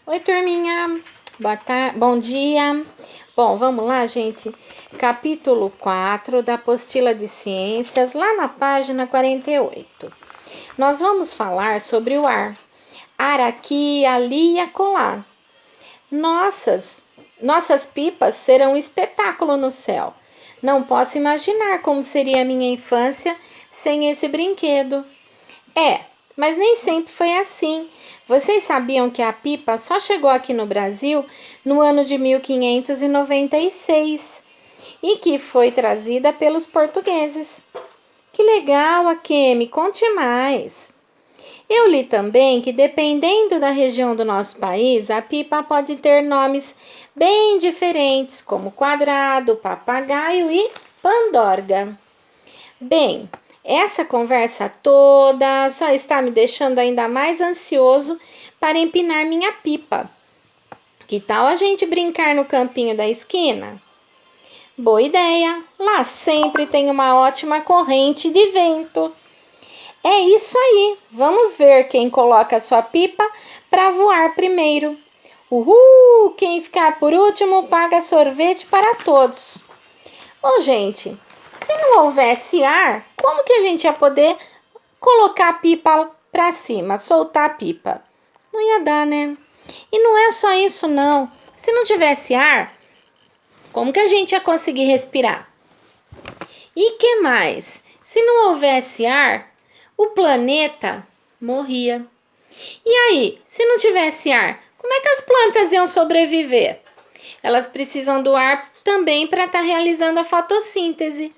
Oi, turminha. Boa tarde, bom dia. Bom, vamos lá, gente. Capítulo 4 da apostila de ciências, lá na página 48. Nós vamos falar sobre o ar. Ar aqui, ali e acolá. Nossas pipas serão um espetáculo no céu. Não posso imaginar como seria a minha infância sem esse brinquedo. Mas nem sempre foi assim. Vocês sabiam que a pipa só chegou aqui no Brasil no ano de 1596 e que foi trazida pelos portugueses? Que legal, Akemi, conte mais. Eu li também que, dependendo da região do nosso país, a pipa pode ter nomes bem diferentes, como quadrado, papagaio e pandorga. Bem, essa conversa toda só está me deixando ainda mais ansioso para empinar minha pipa. Que tal a gente brincar no campinho da esquina? Boa ideia! Lá sempre tem uma ótima corrente de vento. É isso aí! Vamos ver quem coloca a sua pipa para voar primeiro. Uhul! Quem ficar por último paga sorvete para todos. Bom, gente, se não houvesse ar, como que a gente ia poder colocar a pipa para cima, soltar a pipa? Não ia dar, né? E não é só isso, não. Se não tivesse ar, como que a gente ia conseguir respirar? E que mais? Se não houvesse ar, o planeta morria. E aí, se não tivesse ar, como é que as plantas iam sobreviver? Elas precisam do ar também para estar realizando a fotossíntese.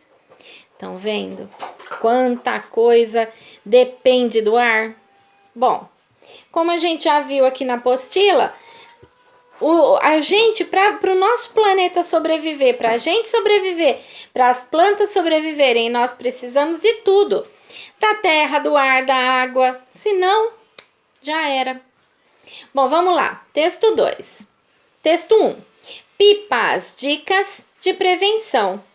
Estão vendo quanta coisa depende do ar? Bom, como a gente já viu aqui na apostila, para o nosso planeta sobreviver, para a gente sobreviver, para as plantas sobreviverem, nós precisamos de tudo. Da terra, do ar, da água. Senão, já era. Bom, vamos lá. Texto 2. Texto 1. Pipas, dicas de prevenção.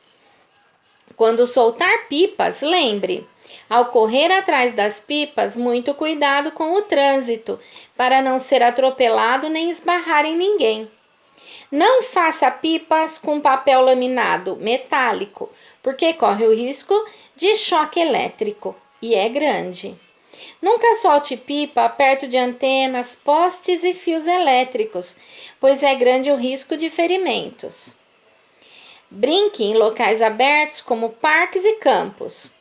Quando soltar pipas, lembre, ao correr atrás das pipas, muito cuidado com o trânsito, para não ser atropelado nem esbarrar em ninguém. Não faça pipas com papel laminado metálico, porque corre o risco de choque elétrico e é grande. Nunca solte pipa perto de antenas, postes e fios elétricos, pois é grande o risco de ferimentos. Brinque em locais abertos como parques e campos.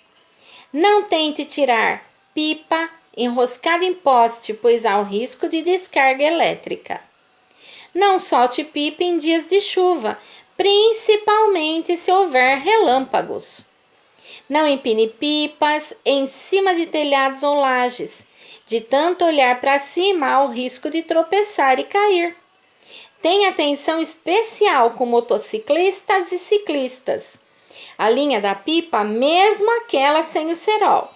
Não tente tirar pipa enroscada em poste, pois há o risco de descarga elétrica. Não solte pipa em dias de chuva, principalmente se houver relâmpagos. Não empine pipas em cima de telhados ou lajes. De tanto olhar para cima, há o risco de tropeçar e cair. Tenha atenção especial com motociclistas e ciclistas. A linha da pipa, mesmo aquela sem o cerol,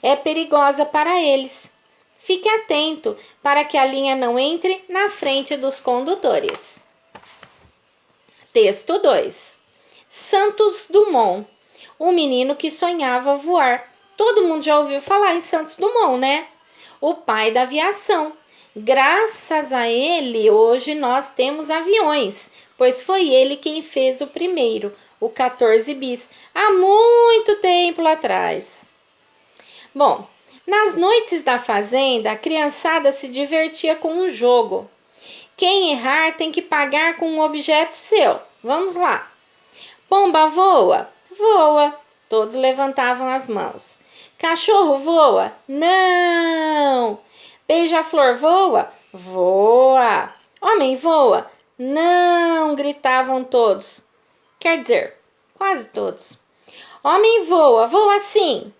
é perigosa para eles. Fique atento para que a linha não entre na frente dos condutores. Texto 2. Santos Dumont, o menino que sonhava voar. Todo mundo já ouviu falar em Santos Dumont, né? O pai da aviação. Graças a ele, hoje nós temos aviões, pois foi ele quem fez o primeiro, o 14 bis, há muito tempo atrás. Bom, nas noites da fazenda, a criançada se divertia com um jogo. Quem errar tem que pagar com um objeto seu. Vamos lá. Pomba voa? Voa. Todos levantavam as mãos. Cachorro voa? Não. Beija-flor voa? Voa. Homem voa? Não, gritavam todos. Quer dizer, quase todos. Homem voa, voa sim.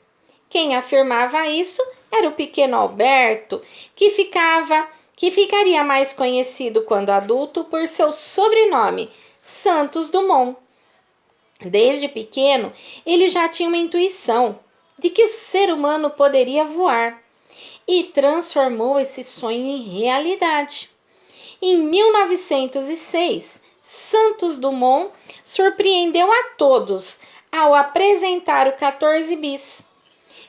Quem afirmava isso era o pequeno Alberto, que ficaria mais conhecido quando adulto por seu sobrenome, Santos Dumont. Desde pequeno, ele já tinha uma intuição de que o ser humano poderia voar e transformou esse sonho em realidade. Em 1906, Santos Dumont surpreendeu a todos ao apresentar o 14 bis.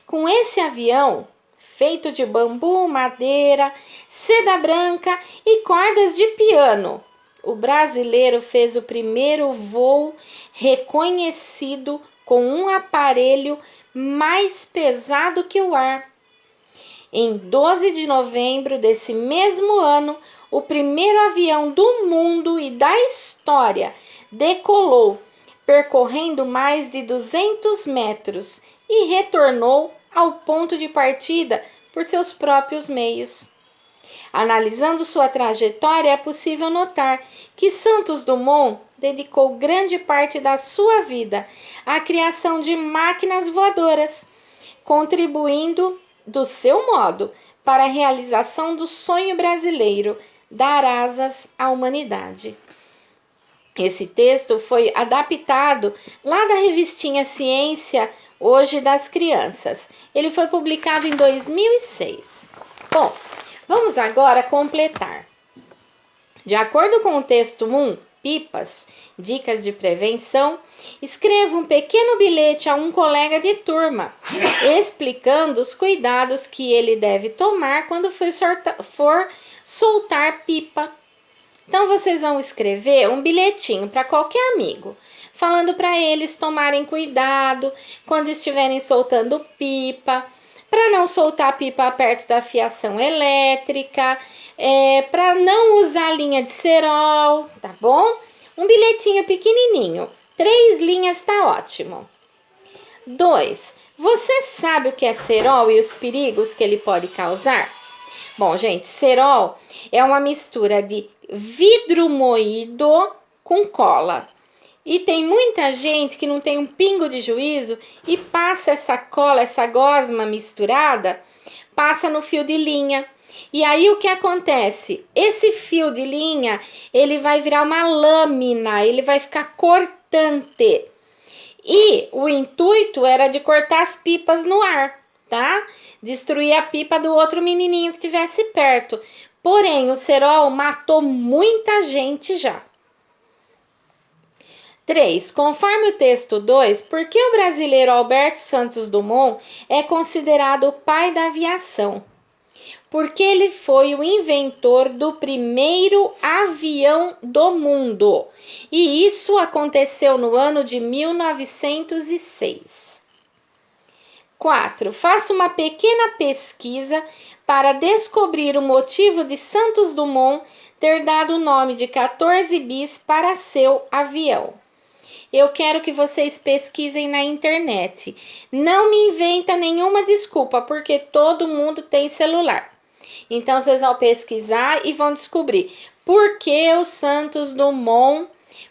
Com esse avião, feito de bambu, madeira, seda branca e cordas de piano. O brasileiro fez o primeiro voo reconhecido com um aparelho mais pesado que o ar. Em 12 de novembro desse mesmo ano, o primeiro avião do mundo e da história decolou, percorrendo mais de 200 metros e retornou ao ponto de partida por seus próprios meios. Analisando sua trajetória, é possível notar que Santos Dumont dedicou grande parte da sua vida à criação de máquinas voadoras, contribuindo do seu modo para a realização do sonho brasileiro, dar asas à humanidade. Esse texto foi adaptado lá da revistinha Ciência, hoje das crianças. Ele foi publicado em 2006. Bom, vamos agora completar. De acordo com o texto 1, pipas, dicas de prevenção, escreva um pequeno bilhete a um colega de turma, explicando os cuidados que ele deve tomar quando for soltar pipa. Então, vocês vão escrever um bilhetinho para qualquer amigo, falando para eles tomarem cuidado quando estiverem soltando pipa, para não soltar pipa perto da fiação elétrica, para não usar linha de cerol, tá bom? Um bilhetinho pequenininho, 3 linhas tá ótimo. 2. Você sabe o que é cerol e os perigos que ele pode causar? Bom, gente, cerol é uma mistura de vidro moído com cola. E tem muita gente que não tem um pingo de juízo e passa essa cola, essa gosma misturada, passa no fio de linha. E aí o que acontece? Esse fio de linha, ele vai virar uma lâmina, ele vai ficar cortante. E o intuito era de cortar as pipas no ar, tá? Destruir a pipa do outro menininho que estivesse perto. Porém, o cerol matou muita gente já. 3. Conforme o texto 2, por que o brasileiro Alberto Santos Dumont é considerado o pai da aviação? Porque ele foi o inventor do primeiro avião do mundo. E isso aconteceu no ano de 1906. 4. Faça uma pequena pesquisa para descobrir o motivo de Santos Dumont ter dado o nome de 14 bis para seu avião. Eu quero que vocês pesquisem na internet. Não me inventa nenhuma desculpa, porque todo mundo tem celular. Então, vocês vão pesquisar e vão descobrir por que o Santos Dumont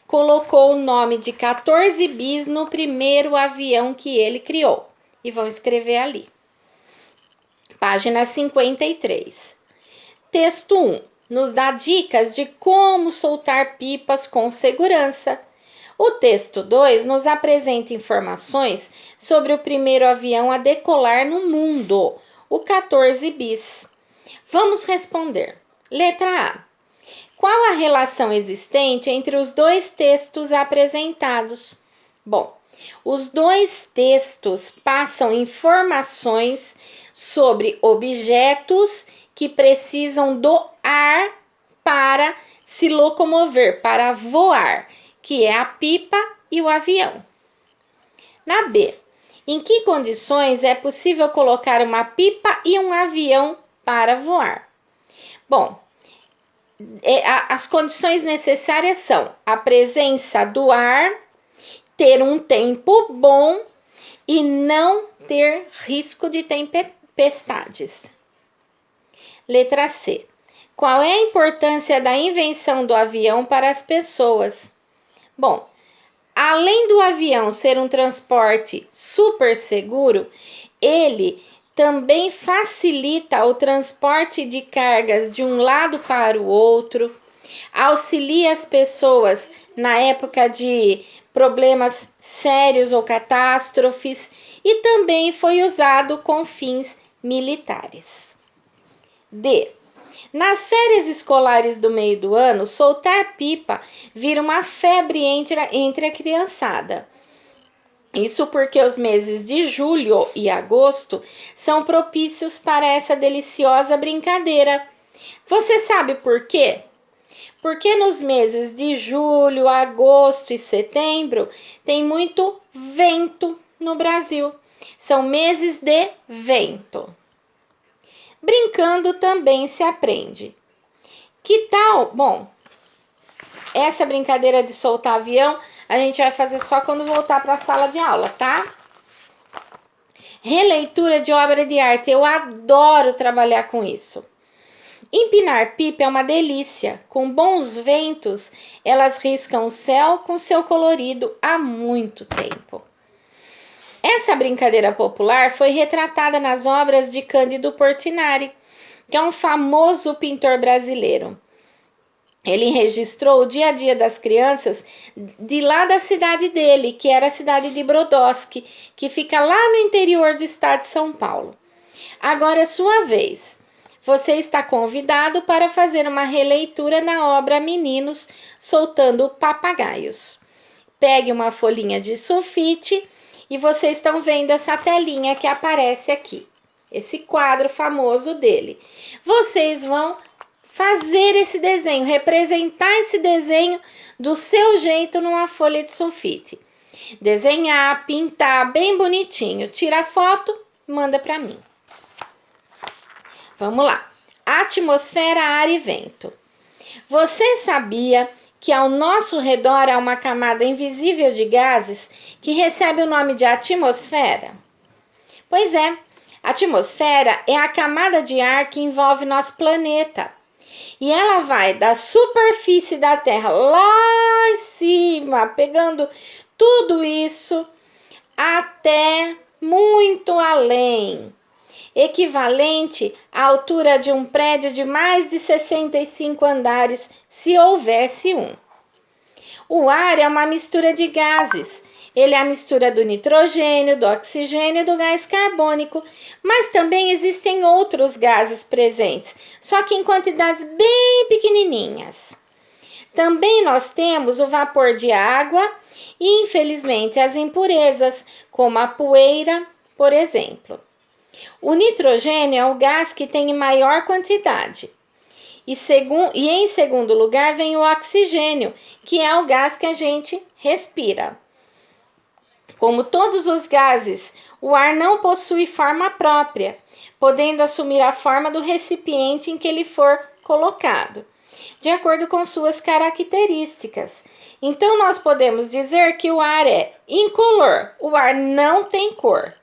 colocou o nome de 14 bis no primeiro avião que ele criou. E vão escrever ali. Página 53. Texto 1. Nos dá dicas de como soltar pipas com segurança. O texto 2 nos apresenta informações sobre o primeiro avião a decolar no mundo, o 14 bis. Vamos responder. Letra A. Qual a relação existente entre os dois textos apresentados? Bom, os dois textos passam informações sobre objetos que precisam do ar para se locomover, para voar, que é a pipa e o avião. Na B, em que condições é possível colocar uma pipa e um avião para voar? Bom, as condições necessárias são a presença do ar, ter um tempo bom e não ter risco de tempestades. Letra C. Qual é a importância da invenção do avião para as pessoas? Bom, além do avião ser um transporte super seguro, ele também facilita o transporte de cargas de um lado para o outro, auxilia as pessoas na época de problemas sérios ou catástrofes e também foi usado com fins militares. D. Nas férias escolares do meio do ano, soltar pipa vira uma febre entre a criançada. Isso porque os meses de julho e agosto são propícios para essa deliciosa brincadeira. Você sabe por quê? Porque nos meses de julho, agosto e setembro tem muito vento no Brasil. São meses de vento. Brincando também se aprende. Que tal? Bom, essa brincadeira de soltar avião a gente vai fazer só quando voltar para a sala de aula, tá? Releitura de obra de arte. Eu adoro trabalhar com isso. Empinar pipa é uma delícia. Com bons ventos, elas riscam o céu com seu colorido há muito tempo. Essa brincadeira popular foi retratada nas obras de Cândido Portinari, que é um famoso pintor brasileiro. Ele registrou o dia a dia das crianças de lá da cidade dele, que era a cidade de Brodowski, que fica lá no interior do estado de São Paulo. Agora é sua vez. Você está convidado para fazer uma releitura na obra Meninos Soltando Papagaios. Pegue uma folhinha de sulfite e vocês estão vendo essa telinha que aparece aqui. Esse quadro famoso dele. Vocês vão fazer esse desenho, representar esse desenho do seu jeito numa folha de sulfite. Desenhar, pintar bem bonitinho. Tira a foto, manda para mim. Vamos lá. Atmosfera, ar e vento. Você sabia que ao nosso redor há uma camada invisível de gases que recebe o nome de atmosfera? Pois é, a atmosfera é a camada de ar que envolve nosso planeta. E ela vai da superfície da Terra lá em cima, pegando tudo isso até muito além. Equivalente à altura de um prédio de mais de 65 andares, se houvesse um. O ar é uma mistura de gases. Ele é a mistura do nitrogênio, do oxigênio e do gás carbônico, mas também existem outros gases presentes, só que em quantidades bem pequenininhas. Também nós temos o vapor de água e, infelizmente, as impurezas, como a poeira, por exemplo. O nitrogênio é o gás que tem em maior quantidade. E em segundo lugar vem o oxigênio, que é o gás que a gente respira. Como todos os gases, o ar não possui forma própria, podendo assumir a forma do recipiente em que ele for colocado, de acordo com suas características. Então, nós podemos dizer que o ar é incolor, o ar não tem cor.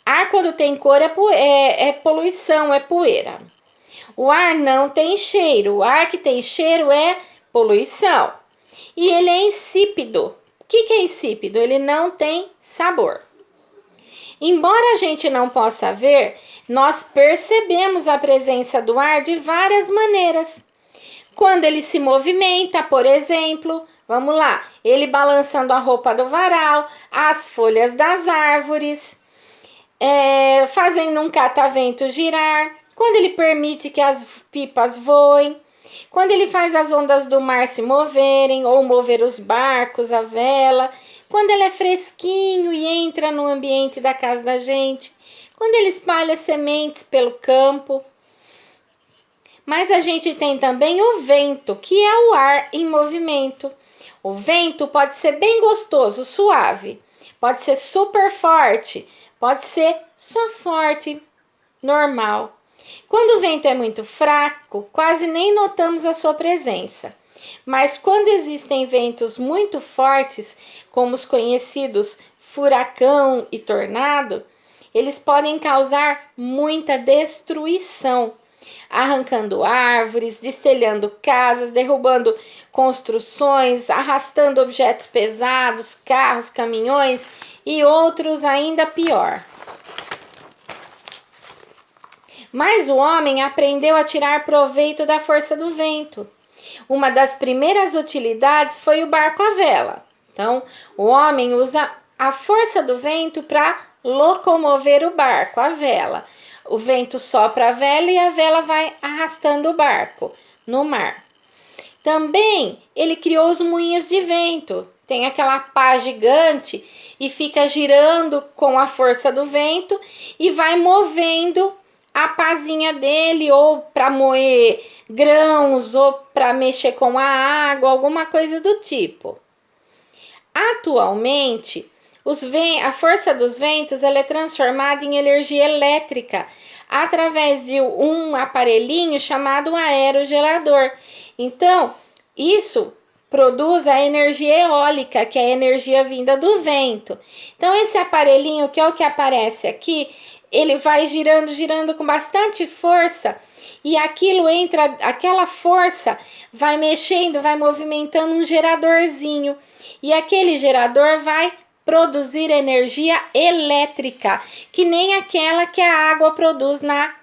Ar, quando tem cor, é poluição, é poeira. O ar não tem cheiro. O ar que tem cheiro é poluição. E ele é insípido. O que é insípido? Ele não tem sabor. Embora a gente não possa ver, nós percebemos a presença do ar de várias maneiras. Quando ele se movimenta, por exemplo, vamos lá, ele balançando a roupa do varal, as folhas das árvores, fazendo um catavento girar, quando ele permite que as pipas voem, quando ele faz as ondas do mar se moverem ou mover os barcos, a vela, quando ele é fresquinho e entra no ambiente da casa da gente, quando ele espalha sementes pelo campo. Mas a gente tem também o vento, que é o ar em movimento. O vento pode ser bem gostoso, suave, pode ser super forte, pode ser só forte, normal. Quando o vento é muito fraco, quase nem notamos a sua presença. Mas quando existem ventos muito fortes, como os conhecidos furacão e tornado, eles podem causar muita destruição, arrancando árvores, destelhando casas, derrubando construções, arrastando objetos pesados, carros, caminhões e outros ainda pior. Mas o homem aprendeu a tirar proveito da força do vento. Uma das primeiras utilidades foi o barco à vela. Então, o homem usa a força do vento para locomover o barco, a vela. O vento sopra a vela e a vela vai arrastando o barco no mar. Também ele criou os moinhos de vento. tem aquela pá gigante e fica girando com a força do vento e vai movendo a pazinha dele, ou para moer grãos, ou para mexer com a água, alguma coisa do tipo. Atualmente, a força dos ventos ela é transformada em energia elétrica através de um aparelhinho chamado aerogerador. Então, isso produz a energia eólica, que é a energia vinda do vento. Então, esse aparelhinho, que é o que aparece aqui, ele vai girando, girando com bastante força, e aquela força vai mexendo, vai movimentando um geradorzinho, e aquele gerador vai produzir energia elétrica, que nem aquela que a água produz na